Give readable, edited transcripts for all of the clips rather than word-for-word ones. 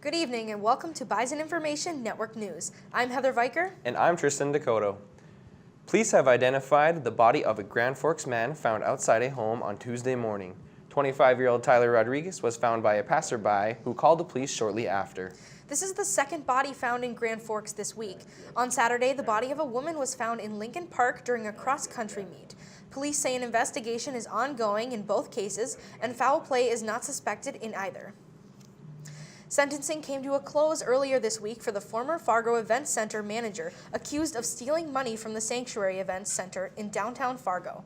Good evening and welcome to Bison Information Network News. I'm Heather Viker. And I'm Tristan Dakota. Police have identified the body of a Grand Forks man found outside a home on Tuesday morning. 25-year-old Tyler Rodriguez was found by a passerby who called the police shortly after. This is the second body found in Grand Forks this week. On Saturday, the body of a woman was found in Lincoln Park during a cross-country meet. Police say an investigation is ongoing in both cases and foul play is not suspected in either. Sentencing came to a close earlier this week for the former Fargo Events Center manager accused of stealing money from the Sanctuary Events Center in downtown Fargo.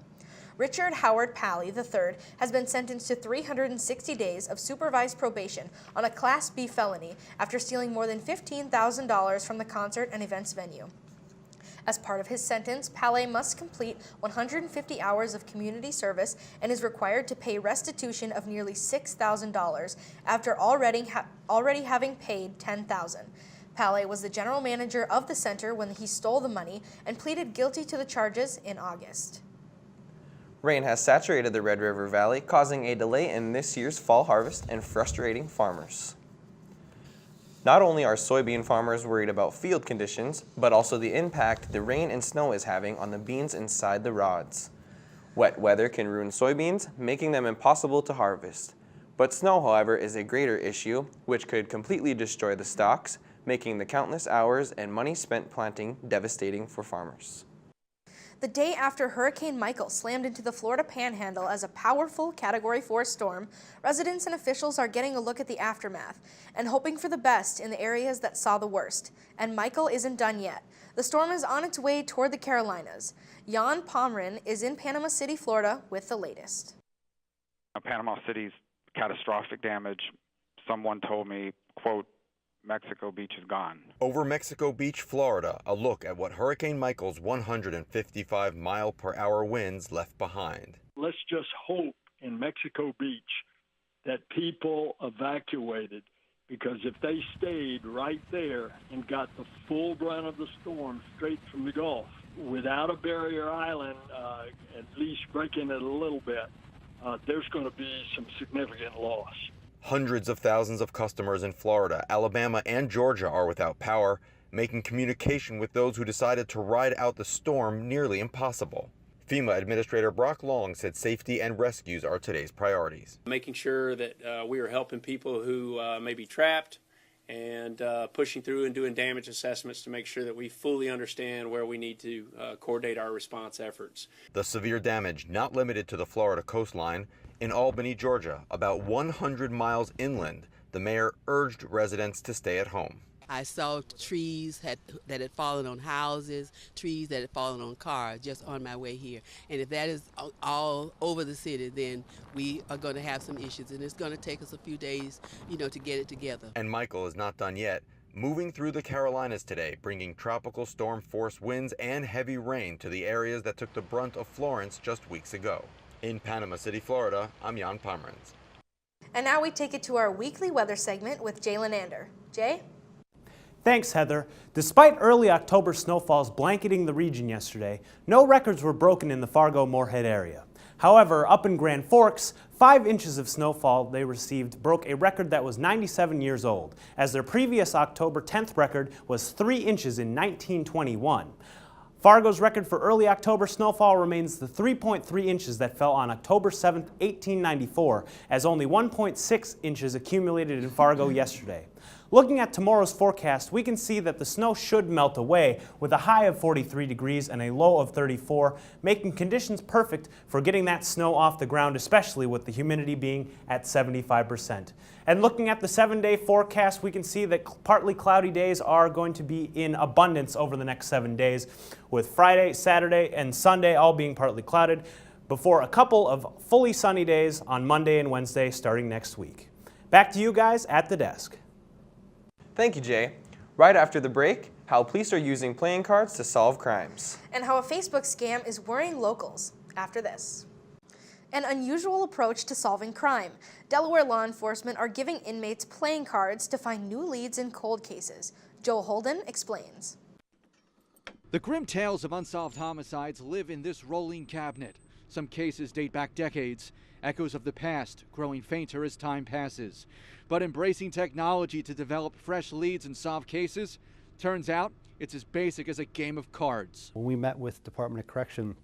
Richard Howard Pally III has been sentenced to 360 days of supervised probation on a Class B felony after stealing more than $15,000 from the concert and events venue. As part of his sentence, Pally must complete 150 hours of community service and is required to pay restitution of nearly $6,000 after already having paid $10,000. Pally was the general manager of the center when he stole the money and pleaded guilty to the charges in August. Rain has saturated the Red River Valley, causing a delay in this year's fall harvest and frustrating farmers. Not only are soybean farmers worried about field conditions, but also the impact the rain and snow is having on the beans inside the rods. Wet weather can ruin soybeans, making them impossible to harvest. But snow, however, is a greater issue, which could completely destroy the stalks, making the countless hours and money spent planting devastating for farmers. The day after Hurricane Michael slammed into the Florida Panhandle as a powerful Category 4 storm, residents and officials are getting a look at the aftermath and hoping for the best in the areas that saw the worst. And Michael isn't done yet. The storm is on its way toward the Carolinas. Jan Pomeran is in Panama City, Florida, with the latest. Panama City's catastrophic damage. Someone told me, quote, Mexico Beach is gone. Over Mexico Beach, Florida, a look at what Hurricane Michael's 155-mile-per-hour winds left behind. Let's just hope in Mexico Beach that people evacuated, because if they stayed right there and got the full brunt of the storm straight from the Gulf, without a barrier island, at least breaking it a little bit, there's going to be some significant loss. Hundreds of thousands of customers in Florida, Alabama, and Georgia are without power, making communication with those who decided to ride out the storm nearly impossible. FEMA Administrator Brock Long said safety and rescues are today's priorities. Making sure that we are helping people who may be trapped and pushing through and doing damage assessments to make sure that we fully understand where we need to coordinate our response efforts. The severe damage, not limited to the Florida coastline, in Albany, Georgia, about 100 miles inland, the mayor urged residents to stay at home. I saw trees that had fallen on houses, trees that had fallen on cars just on my way here. And if that is all over the city, then we are going to have some issues. And it's going to take us a few days, to get it together. And Michael is not done yet. Moving through the Carolinas today, bringing tropical storm force winds and heavy rain to the areas that took the brunt of Florence just weeks ago. In Panama City, Florida, I'm Jan Pomerans. And now we take it to our weekly weather segment with Jay Lenander. Jay? Thanks, Heather. Despite early October snowfalls blanketing the region yesterday, no records were broken in the Fargo-Moorhead area. However, up in Grand Forks, 5 inches of snowfall they received broke a record that was 97 years old, as their previous October 10th record was 3 inches in 1921. Fargo's record for early October snowfall remains the 3.3 inches that fell on October 7, 1894, as only 1.6 inches accumulated in Fargo yesterday. Looking at tomorrow's forecast, we can see that the snow should melt away with a high of 43 degrees and a low of 34, making conditions perfect for getting that snow off the ground, especially with the humidity being at 75%. And looking at the 7-day forecast, we can see that partly cloudy days are going to be in abundance over the next 7 days, with Friday, Saturday, and Sunday all being partly clouded, before a couple of fully sunny days on Monday and Wednesday starting next week. Back to you guys at the desk. Thank you, Jay. Right after the break, how police are using playing cards to solve crimes. And how a Facebook scam is worrying locals after this. An unusual approach to solving crime. Delaware law enforcement are giving inmates playing cards to find new leads in cold cases. Joel Holden explains. The grim tales of unsolved homicides live in this rolling cabinet. Some cases date back decades, echoes of the past growing fainter as time passes. But embracing technology to develop fresh leads and solve cases, turns out it's as basic as a game of cards. When we met with Department of Correction,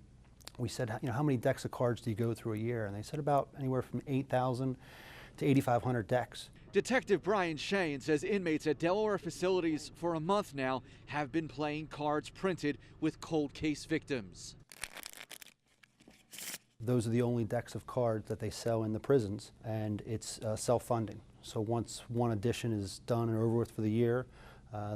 we said, how many decks of cards do you go through a year? And they said about anywhere from 8,000 to 8,500 decks. Detective Brian Shane says inmates at Delaware facilities for a month now have been playing cards printed with cold case victims. Those are the only decks of cards that they sell in the prisons, and it's self-funding. So once one edition is done and over with for the year,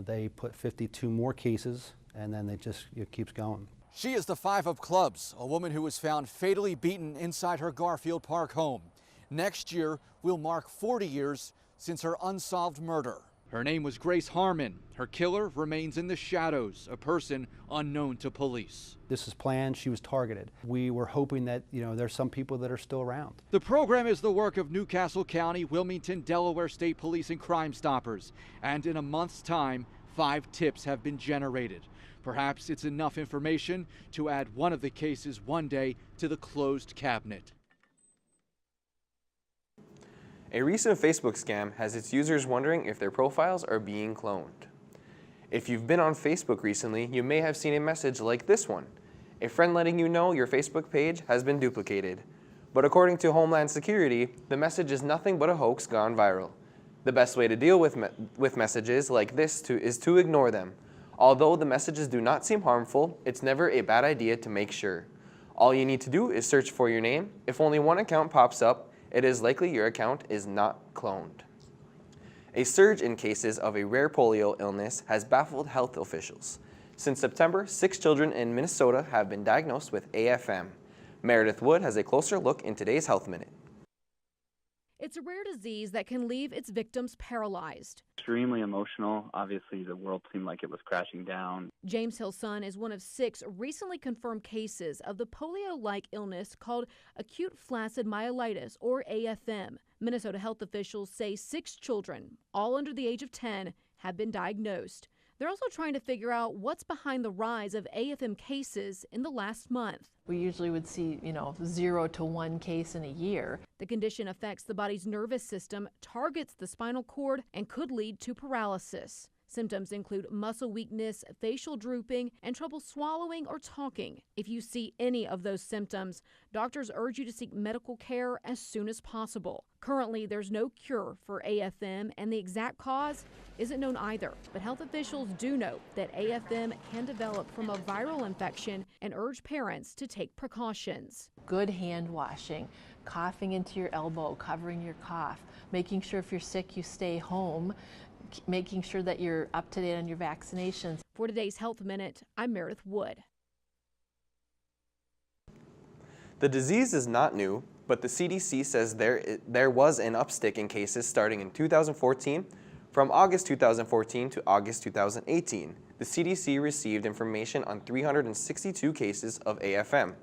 they put 52 more cases, and then it keeps going. She is the Five of Clubs, a woman who was found fatally beaten inside her Garfield Park home. Next year will mark 40 years since her unsolved murder. Her name was Grace Harmon. Her killer remains in the shadows, a person unknown to police. This is planned. She was targeted. We were hoping that, there's some people that are still around. The program is the work of Newcastle County, Wilmington, Delaware State Police and Crime Stoppers. And in a month's time, 5 tips have been generated. Perhaps it's enough information to add one of the cases one day to the closed cabinet. A recent Facebook scam has its users wondering if their profiles are being cloned. If you've been on Facebook recently, you may have seen a message like this one. A friend letting you know your Facebook page has been duplicated. But according to Homeland Security, the message is nothing but a hoax gone viral. The best way to deal with messages like this is to ignore them. Although the messages do not seem harmful, it's never a bad idea to make sure. All you need to do is search for your name. If only one account pops up, it is likely your account is not cloned. A surge in cases of a rare polio illness has baffled health officials. Since September, 6 children in Minnesota have been diagnosed with AFM. Meredith Wood has a closer look in today's Health Minute. It's a rare disease that can leave its victims paralyzed. Extremely emotional. Obviously, the world seemed like it was crashing down. James Hill's son is one of 6 recently confirmed cases of the polio-like illness called acute flaccid myelitis, or AFM. Minnesota health officials say 6 children, all under the age of 10, have been diagnosed. They're also trying to figure out what's behind the rise of AFM cases in the last month. We usually would see, 0 to 1 case in a year. The condition affects the body's nervous system, targets the spinal cord, and could lead to paralysis. Symptoms include muscle weakness, facial drooping, and trouble swallowing or talking. If you see any of those symptoms, doctors urge you to seek medical care as soon as possible. Currently, there's no cure for AFM, and the exact cause isn't known either. But health officials do note that AFM can develop from a viral infection and urge parents to take precautions. Good hand washing, coughing into your elbow, covering your cough, making sure if you're sick you stay home, making sure that you're up to date on your vaccinations. For today's Health Minute, I'm Meredith Wood. The disease is not new, but the CDC says there was an upstick in cases starting in 2014. From August 2014 to August 2018, the CDC received information on 362 cases of AFM.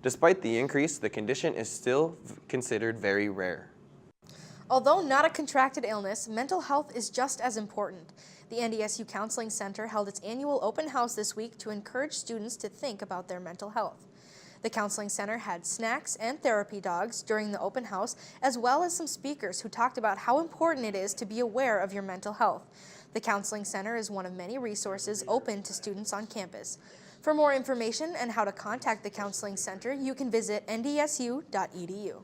Despite the increase, the condition is still considered very rare. Although not a contracted illness, mental health is just as important. The NDSU Counseling Center held its annual open house this week to encourage students to think about their mental health. The Counseling Center had snacks and therapy dogs during the open house, as well as some speakers who talked about how important it is to be aware of your mental health. The Counseling Center is one of many resources open to students on campus. For more information and how to contact the Counseling Center, you can visit ndsu.edu.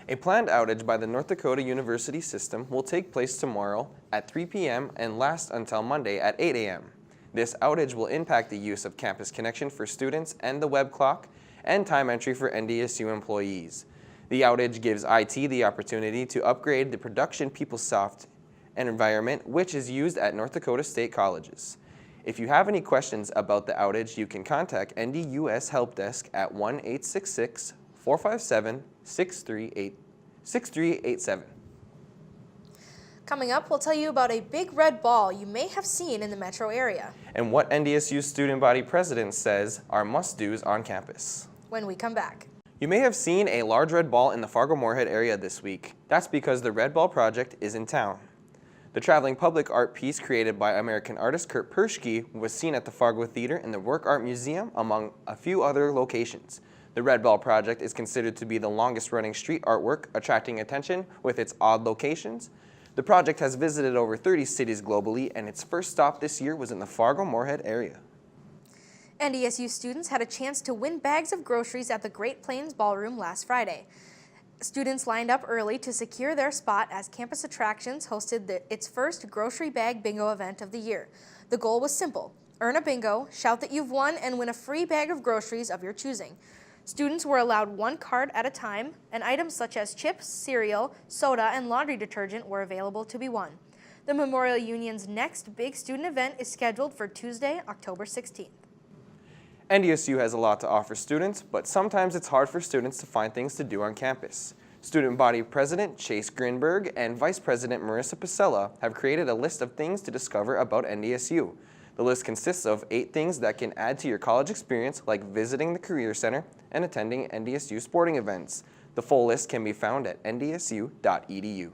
A planned outage by the North Dakota University system will take place tomorrow at 3 p.m. and last until Monday at 8 a.m. This outage will impact the use of campus connection for students and the web clock and time entry for NDSU employees. The outage gives IT the opportunity to upgrade the production PeopleSoft environment, which is used at North Dakota State colleges. If you have any questions about the outage, you can contact NDUS Help Desk at 1-866-457-6387. Coming up, we'll tell you about a big red ball you may have seen in the metro area. And what NDSU student body president says are must-dos on campus. When we come back. You may have seen a large red ball in the Fargo-Moorhead area this week. That's because the Red Ball Project is in town. The traveling public art piece created by American artist Kurt Perschke was seen at the Fargo Theater and the Work Art Museum, among a few other locations. The Red Ball project is considered to be the longest-running street artwork, attracting attention with its odd locations. The project has visited over 30 cities globally, and its first stop this year was in the Fargo-Moorhead area. NDSU students had a chance to win bags of groceries at the Great Plains Ballroom last Friday. Students lined up early to secure their spot as Campus Attractions hosted its first grocery bag bingo event of the year. The goal was simple: earn a bingo, shout that you've won, and win a free bag of groceries of your choosing. Students were allowed one card at a time, and items such as chips, cereal, soda, and laundry detergent were available to be won. The Memorial Union's next big student event is scheduled for Tuesday, October 16th. NDSU has a lot to offer students, but sometimes it's hard for students to find things to do on campus. Student Body President Chase Grinberg and Vice President Marissa Pasella have created a list of things to discover about NDSU. The list consists of 8 things that can add to your college experience, like visiting the Career Center and attending NDSU sporting events. The full list can be found at ndsu.edu.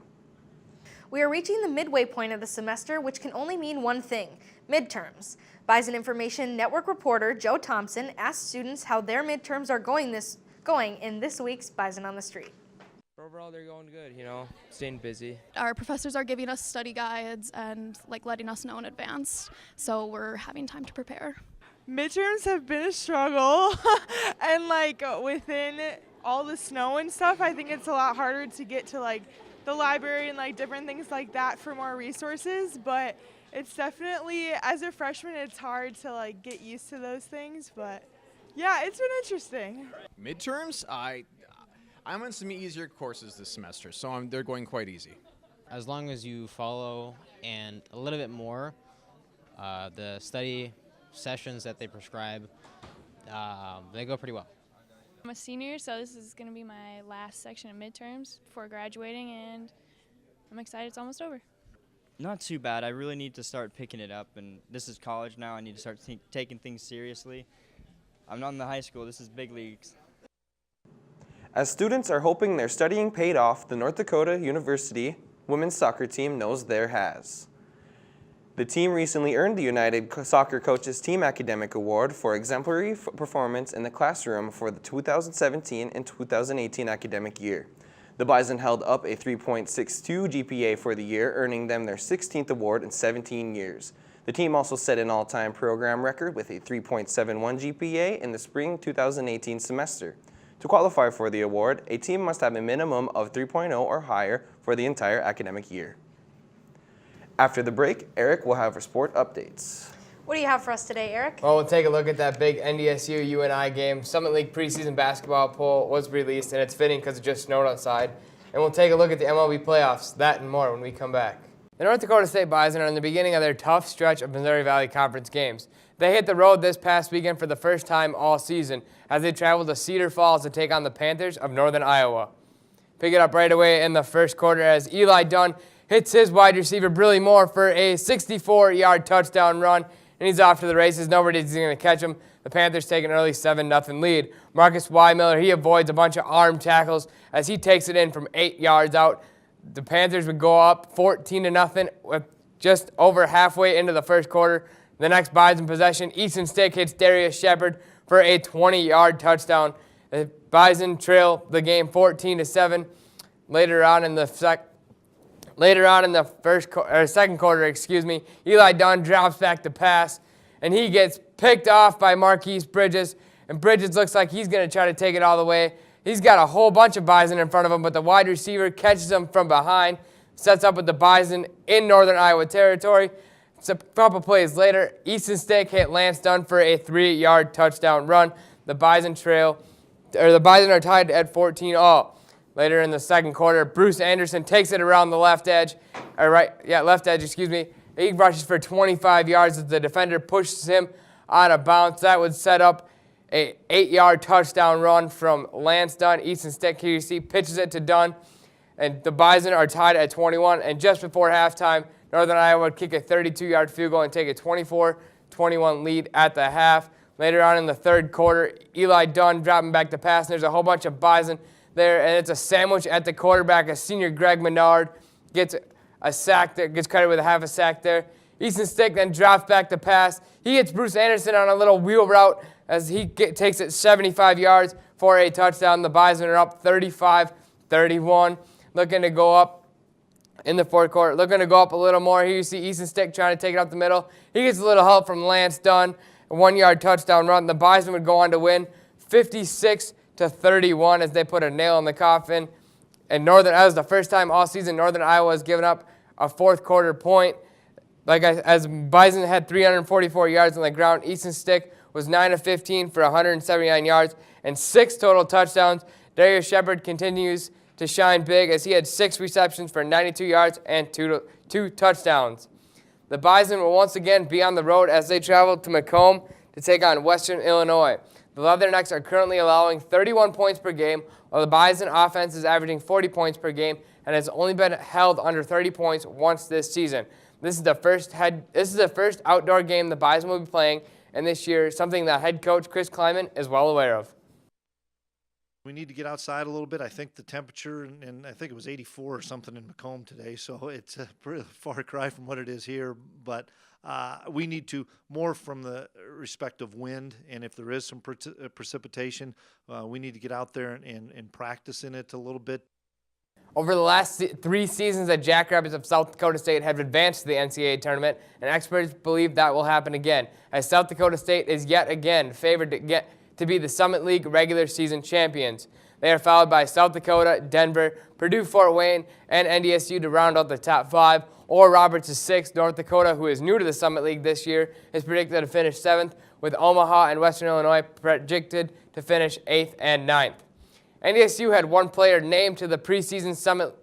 We are reaching the midway point of the semester, which can only mean one thing: midterms. Bison Information Network reporter Joe Thompson asked students how their midterms are going in this week's Bison on the Street. Overall, they're going good, staying busy. Our professors are giving us study guides and letting us know in advance, so we're having time to prepare. Midterms have been a struggle, and within all the snow and stuff, I think it's a lot harder to get to the library and different things like that for more resources, but it's definitely, as a freshman, it's hard to get used to those things, but yeah, it's been interesting. Midterms, I'm on some easier courses this semester, so they're going quite easy. As long as you follow and a little bit more the study sessions that they prescribe, they go pretty well. I'm a senior, so this is going to be my last section of midterms before graduating, and I'm excited it's almost over. Not too bad. I really need to start picking it up, and this is college now. I need to start taking things seriously. I'm not in the high school. This is big leagues. As students are hoping their studying paid off, the North Dakota University women's soccer team knows theirs has. The team recently earned the United Soccer Coaches Team Academic Award for exemplary performance in the classroom for the 2017 and 2018 academic year. The Bison held up a 3.62 GPA for the year, earning them their 16th award in 17 years. The team also set an all-time program record with a 3.71 GPA in the spring 2018 semester. To qualify for the award, a team must have a minimum of 3.0 or higher for the entire academic year. After the break, Eric will have our sport updates. What do you have for us today, Eric? Well, we'll take a look at that big NDSU UNI game. Summit League preseason basketball poll was released, and it's fitting because it just snowed outside. And we'll take a look at the MLB playoffs, that and more when we come back. The North Dakota State Bison are in the beginning of their tough stretch of Missouri Valley Conference games. They hit the road this past weekend for the first time all season as they traveled to Cedar Falls to take on the Panthers of Northern Iowa. Pick it up right away in the first quarter as Eli Dunn hits his wide receiver, Brilly Moore, for a 64-yard touchdown run, and he's off to the races. Nobody's going to catch him. The Panthers take an early 7-0 lead. Marcus Weimiller, he avoids a bunch of arm tackles as he takes it in from 8 yards out. The Panthers would go up 14-0 with just over halfway into the first quarter. The next Bison possession, Easton Stick hits Darius Shepard for a 20-yard touchdown. The Bison trail the game 14-7. Later on in the second quarter, Eli Dunn drops back to pass, and he gets picked off by Marquise Bridges, and Bridges looks like he's going to try to take it all the way. He's got a whole bunch of Bison in front of him, but the wide receiver catches him from behind, sets up with the Bison in Northern Iowa territory. It's a couple plays later, Easton Stick hit Lance Dunn for a 3-yard touchdown run. The Bison are tied at 14-all. Later in the second quarter, Bruce Anderson takes it around the left edge. He rushes for 25 yards as the defender pushes him out of bounds. That would set up a 8-yard touchdown run from Lance Dunn. Easton Stick, here you see, pitches it to Dunn. And the Bison are tied at 21. And just before halftime, Northern Iowa would kick a 32-yard field goal and take a 24-21 lead at the half. Later on in the third quarter, Eli Dunn dropping back to pass. And there's a whole bunch of Bison there, and it's a sandwich at the quarterback as senior Greg Menard gets a sack there, gets credit with a half a sack there. Easton Stick then drops back to pass. He hits Bruce Anderson on a little wheel route as he takes it 75 yards for a touchdown. The Bison are up 35-31, looking to go up in the fourth quarter, looking to go up a little more. Here you see Easton Stick trying to take it up the middle. He gets a little help from Lance Dunn, a 1-yard touchdown run. The Bison would go on to win 56-31 as they put a nail in the coffin. And that was the first time all season Northern Iowa has given up a fourth quarter point. As Bison had 344 yards on the ground, Easton Stick was 9 of 15 for 179 yards and 6 total touchdowns. Darius Shepard continues to shine big as he had 6 receptions for 92 yards and 2 touchdowns. The Bison will once again be on the road as they travel to Macomb to take on Western Illinois. The Leathernecks are currently allowing 31 points per game, while the Bison offense is averaging 40 points per game and has only been held under 30 points once this season. This is the first outdoor game the Bison will be playing, and this year, something that head coach Chris Kleiman is well aware of. We need to get outside a little bit. I think the temperature, and I think it was 84 or something in Macomb today, so it's a pretty far cry from what it is here. But we need to more from the respect of wind, and if there is some precipitation, we need to get out there and practice in it a little bit. Over the last 3 seasons, the Jackrabbits of South Dakota State have advanced to the NCAA tournament, and experts believe that will happen again, as South Dakota State is yet again favored to be the Summit League regular season champions. They are followed by South Dakota, Denver, Purdue, Fort Wayne, and NDSU to round out the top 5. Oral Roberts is 6th. North Dakota, who is new to the Summit League this year, is predicted to finish 7th, with Omaha and Western Illinois predicted to finish 8th and 9th. NDSU had 1 player named to the preseason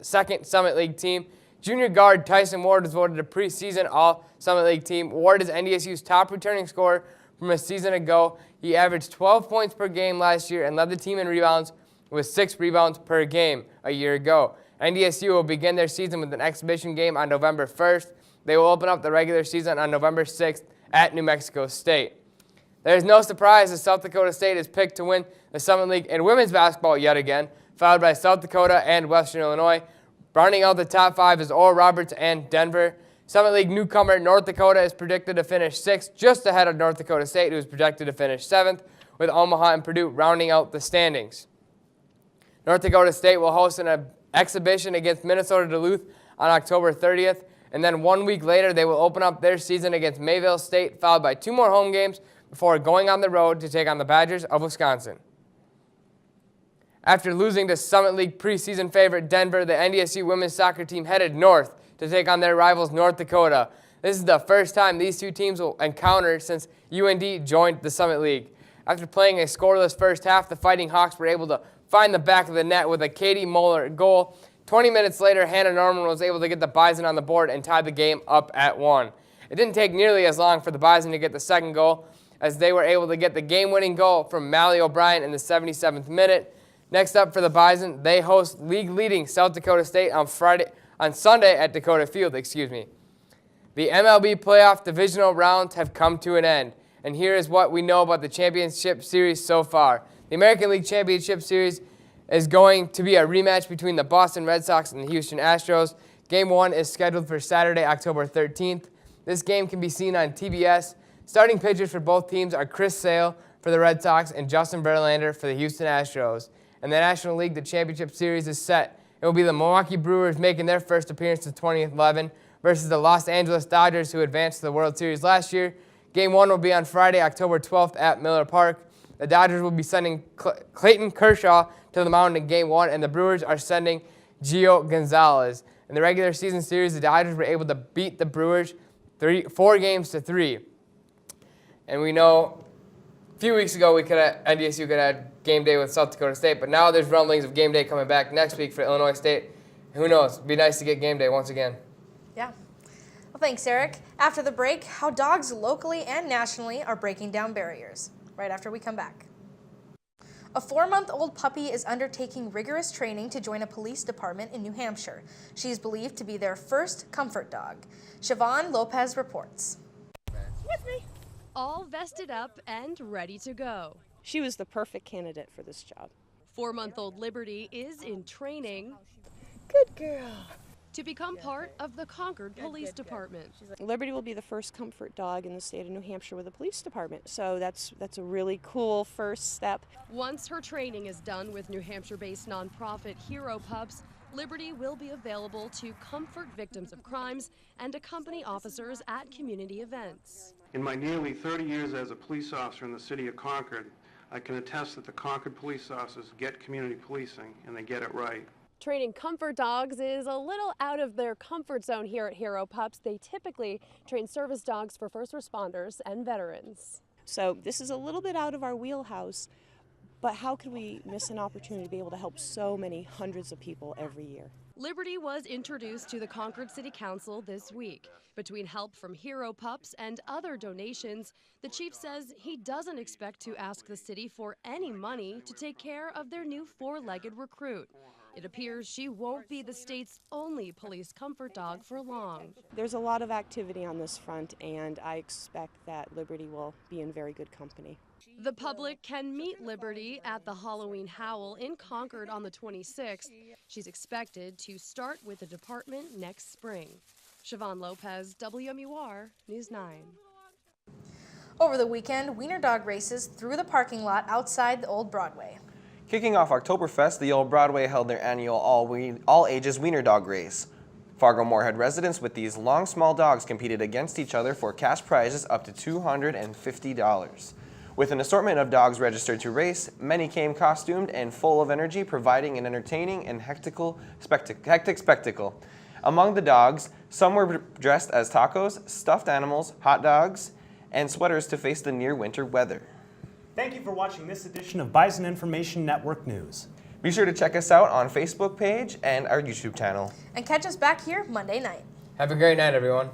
second Summit League team. Junior guard Tyson Ward was voted a preseason All-Summit League team. Ward is NDSU's top returning scorer from a season ago. He averaged 12 points per game last year and led the team in rebounds with 6 rebounds per game a year ago. NDSU will begin their season with an exhibition game on November 1st. They will open up the regular season on November 6th at New Mexico State. There is no surprise that South Dakota State is picked to win the Summit League in women's basketball yet again, followed by South Dakota and Western Illinois. Rounding out the top 5 is Oral Roberts and Denver. Summit League newcomer North Dakota is predicted to finish 6th, just ahead of North Dakota State, who is projected to finish 7th, with Omaha and Purdue rounding out the standings. North Dakota State will host an exhibition against Minnesota Duluth on October 30th, and then 1 week later they will open up their season against Mayville State, followed by 2 more home games before going on the road to take on the Badgers of Wisconsin. After losing to Summit League preseason favorite Denver, the NDSU women's soccer team headed north to take on their rivals North Dakota. This is the first time these 2 teams will encounter since UND joined the Summit League. After playing a scoreless first half, the Fighting Hawks were able to find the back of the net with a Katie Moeller goal. 20 minutes later, Hannah Norman was able to get the Bison on the board and tie the game up at 1. It didn't take nearly as long for the Bison to get the second goal, as they were able to get the game-winning goal from Mally O'Brien in the 77th minute. Next up for the Bison, they host league-leading South Dakota State on Sunday at Dakota Field. The MLB playoff divisional rounds have come to an end, and here is what we know about the championship series so far. The American League Championship Series is going to be a rematch between the Boston Red Sox and the Houston Astros. Game 1 is scheduled for Saturday, October 13th. This game can be seen on TBS. Starting pitchers for both teams are Chris Sale for the Red Sox and Justin Verlander for the Houston Astros. In the National League, the championship series is set. It will be the Milwaukee Brewers making their first appearance since 2011 versus the Los Angeles Dodgers, who advanced to the World Series last year. Game 1 will be on Friday, October 12th at Miller Park. The Dodgers will be sending Clayton Kershaw to the mound in Game 1, and the Brewers are sending Gio Gonzalez. In the regular season series, the Dodgers were able to beat the Brewers 4-3. And we know a few weeks ago NDSU could have had game day with South Dakota State, but now there's rumblings of game day coming back next week for Illinois State. Who knows? It'd be nice to get game day once again. Yeah. Well, thanks, Eric. After the break, how dogs locally and nationally are breaking down barriers. Right after we come back. A 4-month-old puppy is undertaking rigorous training to join a police department in New Hampshire. She is believed to be their first comfort dog. Siobhan Lopez reports. With me. All vested up and ready to go. She was the perfect candidate for this job. 4-month-old Liberty is in training. Good girl. to become part of the Concord Police Department. Liberty will be the first comfort dog in the state of New Hampshire with a police department, so that's a really cool first step. Once her training is done with New Hampshire-based nonprofit Hero Pups, Liberty will be available to comfort victims of crimes and accompany officers at community events. In my nearly 30 years as a police officer in the city of Concord, I can attest that the Concord police officers get community policing and they get it right. Training comfort dogs is a little out of their comfort zone here at Hero Pups. They typically train service dogs for first responders and veterans. So this is a little bit out of our wheelhouse, but how could we miss an opportunity to be able to help so many hundreds of people every year? Liberty was introduced to the Concord City Council this week. Between help from Hero Pups and other donations, the chief says he doesn't expect to ask the city for any money to take care of their new four-legged recruit. It appears she won't be the state's only police comfort dog for long. There's a lot of activity on this front, and I expect that Liberty will be in very good company. The public can meet Liberty at the Halloween Howl in Concord on the 26th. She's expected to start with the department next spring. Siobhan Lopez, WMUR News 9. Over the weekend, wiener dog races through the parking lot outside the Old Broadway. Kicking off Oktoberfest, the Old Broadway held their annual all-ages wiener dog race. Fargo-Moorhead residents with these long, small dogs competed against each other for cash prizes up to $250. With an assortment of dogs registered to race, many came costumed and full of energy, providing an entertaining and hectic spectacle. Among the dogs, some were dressed as tacos, stuffed animals, hot dogs, and sweaters to face the near-winter weather. Thank you for watching this edition of Bison Information Network News. Be sure to check us out on Facebook page and our YouTube channel. And catch us back here Monday night. Have a great night, everyone.